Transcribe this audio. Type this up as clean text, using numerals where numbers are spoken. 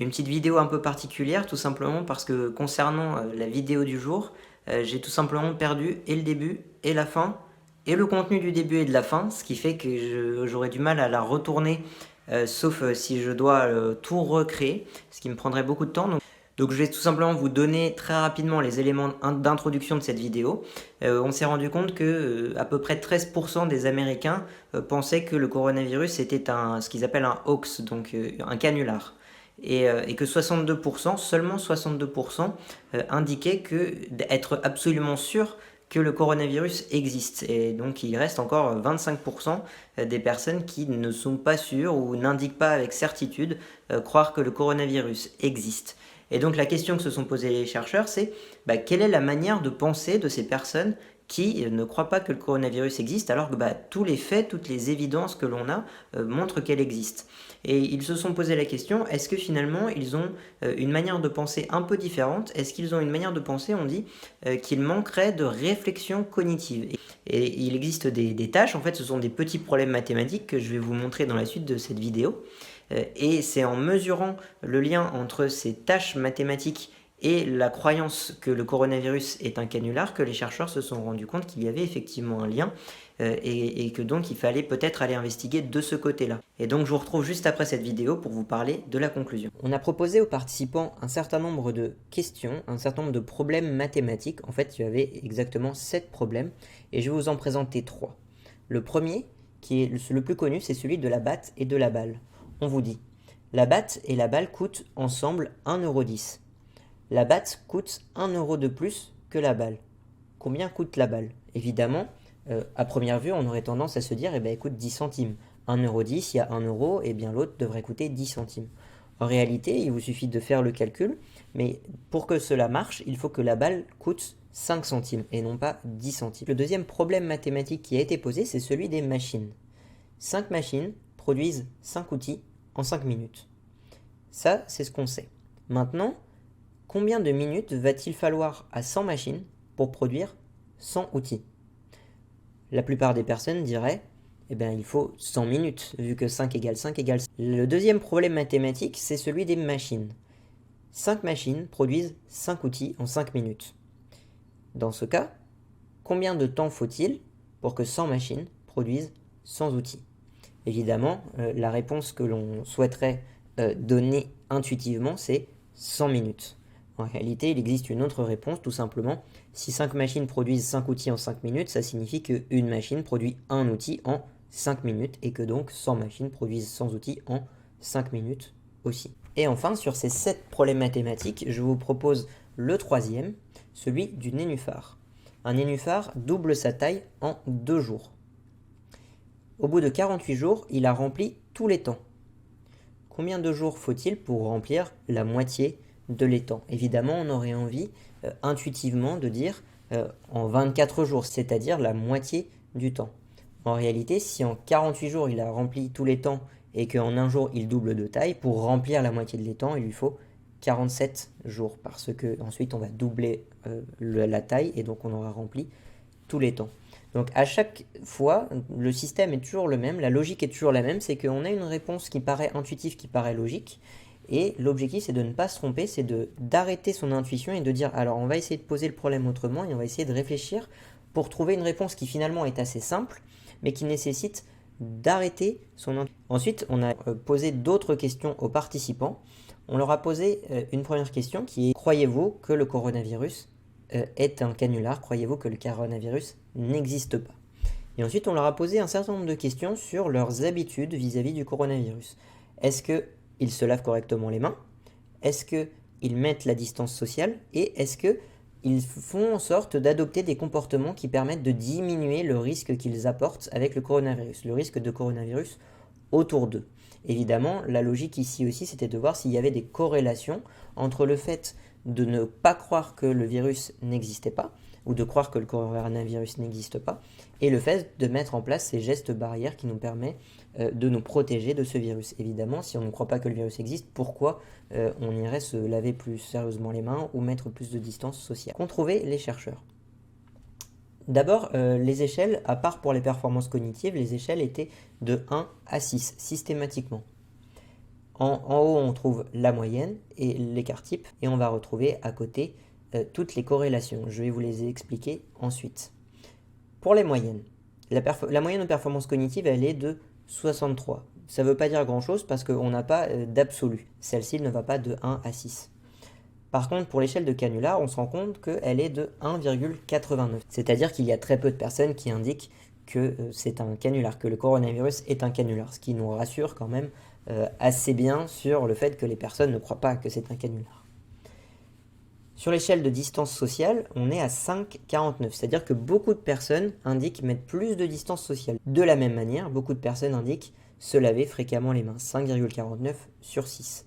Une petite vidéo un peu particulière, tout simplement parce que concernant la vidéo du jour, j'ai tout simplement perdu et le début et la fin et le contenu du début et de la fin, ce qui fait que j'aurais du mal à la retourner, sauf si je dois tout recréer, ce qui me prendrait beaucoup de temps. Donc je vais tout simplement vous donner très rapidement les éléments d'introduction de cette vidéo. On s'est rendu compte que à peu près 13% des Américains pensaient que le coronavirus était ce qu'ils appellent un hoax, donc un canular. Et que 62%, seulement 62%, indiquaient être absolument sûr que le coronavirus existe. Et donc il reste encore 25% des personnes qui ne sont pas sûres ou n'indiquent pas avec certitude croire que le coronavirus existe. Et donc la question que se sont posées les chercheurs, c'est quelle est la manière de penser de ces personnes qui ne croient pas que le coronavirus existe, alors que tous les faits, toutes les évidences que l'on a montrent qu'elle existe. Et ils se sont posé la question, est-ce que finalement ils ont une manière de penser un peu différente? Est-ce qu'ils ont une manière de penser, on dit, qu'il manquerait de réflexion cognitive? Et il existe des tâches, en fait ce sont des petits problèmes mathématiques que je vais vous montrer dans la suite de cette vidéo. Et c'est en mesurant le lien entre ces tâches mathématiques et la croyance que le coronavirus est un canular que les chercheurs se sont rendus compte qu'il y avait effectivement un lien et que donc il fallait peut-être aller investiguer de ce côté-là. Et donc je vous retrouve juste après cette vidéo pour vous parler de la conclusion. On a proposé aux participants un certain nombre de questions, un certain nombre de problèmes mathématiques. En fait, il y avait exactement 7 problèmes et je vais vous en présenter 3. Le premier, qui est le plus connu, c'est celui de la batte et de la balle. On vous dit, la batte et la balle coûtent ensemble 1,10 €. La batte coûte 1 € de plus que la balle. Combien coûte la balle? Évidemment, à première vue, on aurait tendance à se dire, elle coûte 10 centimes. 1,10 €, il y a 1 €, et bien l'autre devrait coûter 10 centimes. En réalité, il vous suffit de faire le calcul, mais pour que cela marche, il faut que la balle coûte 5 centimes et non pas 10 centimes. Le deuxième problème mathématique qui a été posé, c'est celui des machines. 5 machines produisent 5 outils en 5 minutes. Ça, c'est ce qu'on sait. Maintenant, combien de minutes va-t-il falloir à 100 machines pour produire 100 outils? La plupart des personnes diraient, il faut 100 minutes, vu que 5 égale 5 égale 5. Le deuxième problème mathématique, c'est celui des machines. 5 machines produisent 5 outils en 5 minutes. Dans ce cas, combien de temps faut-il pour que 100 machines produisent 100 outils? Évidemment, la réponse que l'on souhaiterait donner intuitivement, c'est 100 minutes. En réalité, il existe une autre réponse, tout simplement. Si 5 machines produisent 5 outils en 5 minutes, ça signifie qu'une machine produit un outil en 5 minutes et que donc 100 machines produisent 100 outils en 5 minutes aussi. Et enfin, sur ces 7 problèmes mathématiques, je vous propose le troisième, celui du nénuphar. Un nénuphar double sa taille en 2 jours. Au bout de 48 jours, il a rempli tous les temps. Combien de jours faut-il pour remplir la moitié de l'étang? Évidemment, on aurait envie intuitivement de dire en 24 jours, c'est-à-dire la moitié du temps. En réalité, si en 48 jours il a rempli tous les temps et qu'en un jour il double de taille, pour remplir la moitié de l'étang, il lui faut 47 jours parce que ensuite on va doubler la taille et donc on aura rempli tous les temps. Donc à chaque fois, le système est toujours le même, la logique est toujours la même, c'est qu'on a une réponse qui paraît intuitive, qui paraît logique, et l'objectif c'est de ne pas se tromper, c'est d'arrêter son intuition et de dire alors on va essayer de poser le problème autrement et on va essayer de réfléchir pour trouver une réponse qui finalement est assez simple, mais qui nécessite d'arrêter son intuition. Ensuite, on a posé d'autres questions aux participants. On leur a posé une première question qui est: croyez-vous que le coronavirus est un canular? Croyez-vous que le coronavirus n'existe pas? Et ensuite, on leur a posé un certain nombre de questions sur leurs habitudes vis-à-vis du coronavirus. Est-ce qu'ils se lavent correctement les mains? Est-ce qu'ils mettent la distance sociale? Et est-ce qu'ils font en sorte d'adopter des comportements qui permettent de diminuer le risque qu'ils apportent avec le coronavirus, le risque de coronavirus autour d'eux? Évidemment, la logique ici aussi, c'était de voir s'il y avait des corrélations entre le fait de ne pas croire que le virus n'existait pas, ou de croire que le coronavirus n'existe pas, et le fait de mettre en place ces gestes barrières qui nous permettent de nous protéger de ce virus. Évidemment, si on ne croit pas que le virus existe, pourquoi on irait se laver plus sérieusement les mains ou mettre plus de distance sociale? Qu'ont trouvé les chercheurs? D'abord, les échelles, à part pour les performances cognitives, les échelles étaient de 1 à 6, systématiquement. En haut, on trouve la moyenne et l'écart type, et on va retrouver à côté toutes les corrélations. Je vais vous les expliquer ensuite. Pour les moyennes, la moyenne de performance cognitive, elle est de 63. Ça ne veut pas dire grand-chose parce qu'on n'a pas d'absolu. Celle-ci ne va pas de 1 à 6. Par contre, pour l'échelle de canular, on se rend compte qu'elle est de 1,89. C'est-à-dire qu'il y a très peu de personnes qui indiquent que c'est un canular, que le coronavirus est un canular, ce qui nous rassure quand même assez bien sur le fait que les personnes ne croient pas que c'est un canular. Sur l'échelle de distance sociale, on est à 5,49, c'est-à-dire que beaucoup de personnes indiquent mettre plus de distance sociale. De la même manière, beaucoup de personnes indiquent se laver fréquemment les mains, 5,49 sur 6.